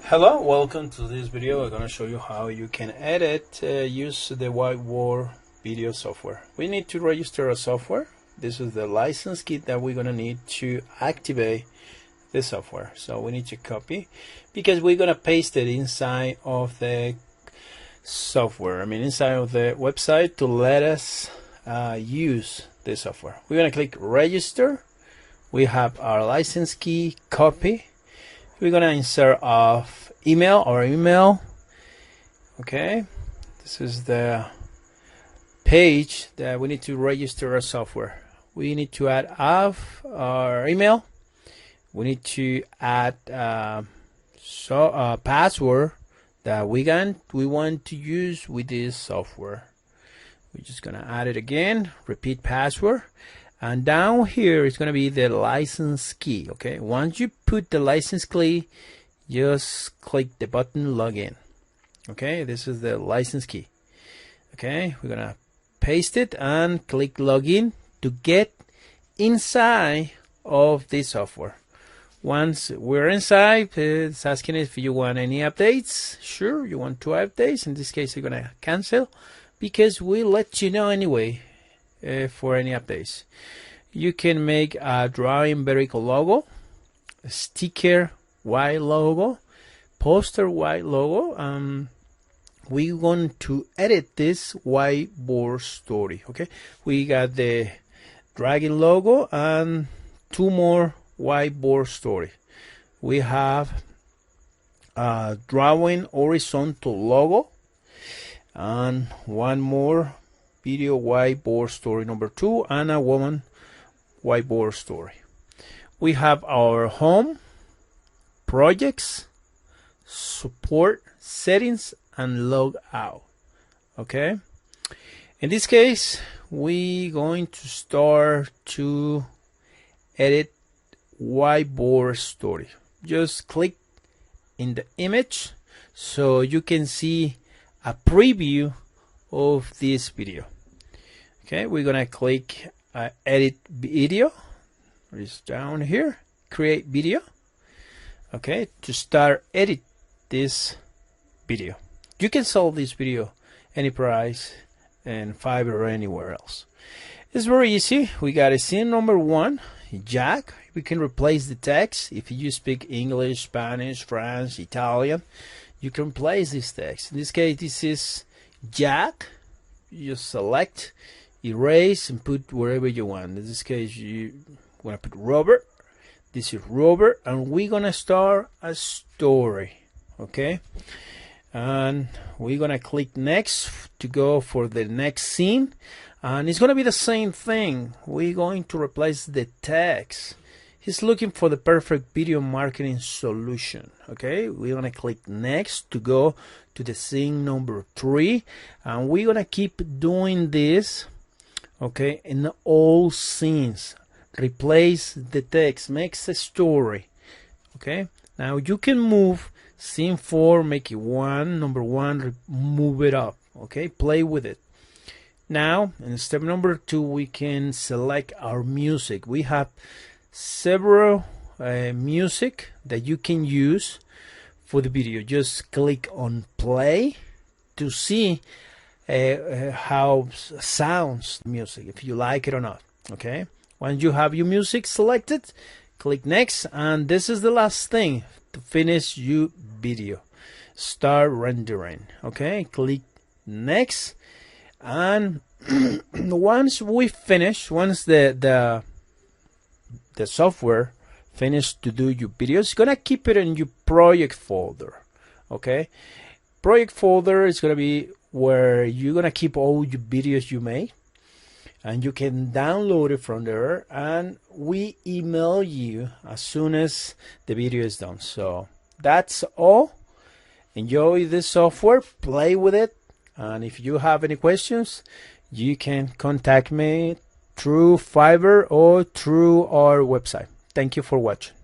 Hello, welcome to this video. I'm going to show you how you can edit, use the Whiteboard video software. We need to register a software. This is the license key that we're going to need to activate the software. So we need to copy because we're going to paste it inside of the software. Inside of the website to let us use the software. We're going to click register. We have our license key, copy. We're gonna insert of email. Okay, this is the page that we need to register our software. We need to add of our email. We need to add password that we want to use with this software. We're just gonna add it again, repeat password. And down here is going to be the license key. Okay, once you put the license key, just click the button login. Okay, this is the license key. Okay, we're going to paste it and click login to get inside of this software. Once we're inside, it's asking if you want any updates. Sure, you want 2 updates. In this case, you're going to cancel because we'll let you know anyway. For any updates, you can make a drawing vertical logo, a sticker white logo, poster white logo. We want to edit this whiteboard story. Okay, we got the dragon logo and 2 more whiteboard story. We have a drawing horizontal logo and 1 more video whiteboard story number 2 and a woman whiteboard story. We have our home, projects, support, settings, and log out. Okay, in this case we going to start to edit whiteboard story. Just click in the image so you can see a preview of this video. Okay, we're gonna click edit video. It's down here, create video. Okay, to start edit this video. You can sell this video any price in Fiverr or anywhere else. It's very easy. We got a scene number 1, Jack. We can replace the text. If you speak English, Spanish, French, Italian, you can replace this text. In this case, this is Jack. You just select, erase, and put wherever you want. In this case, you want to put Robert. This is Robert, and we're gonna start a story. Okay, and we're gonna click next to go for the next scene, and it's gonna be the same thing. We're going to replace the text. He's looking for the perfect video marketing solution. Okay, we're gonna click next to go to the scene number 3, and we're gonna keep doing this. Okay, in all scenes, replace the text, makes a story. Okay, now you can move scene 4, make it number 1, move it up. Okay, play with it. Now in step number 2, we can select our music. We have several music that you can use for the video. Just click on play to see how sounds music, if you like it or not. Okay, once you have your music selected, click next, and this is the last thing to finish your video. Start rendering. Okay, click next, and once we finish, once the software finished to do your videos, it's gonna keep it in your project folder. Okay, project folder is gonna be where you're gonna keep all your videos you made, and you can download it from there, and we email you as soon as the video is done. So that's all. Enjoy this software, play with it, and if you have any questions, you can contact me through Fiverr or through our website. Thank you for watching.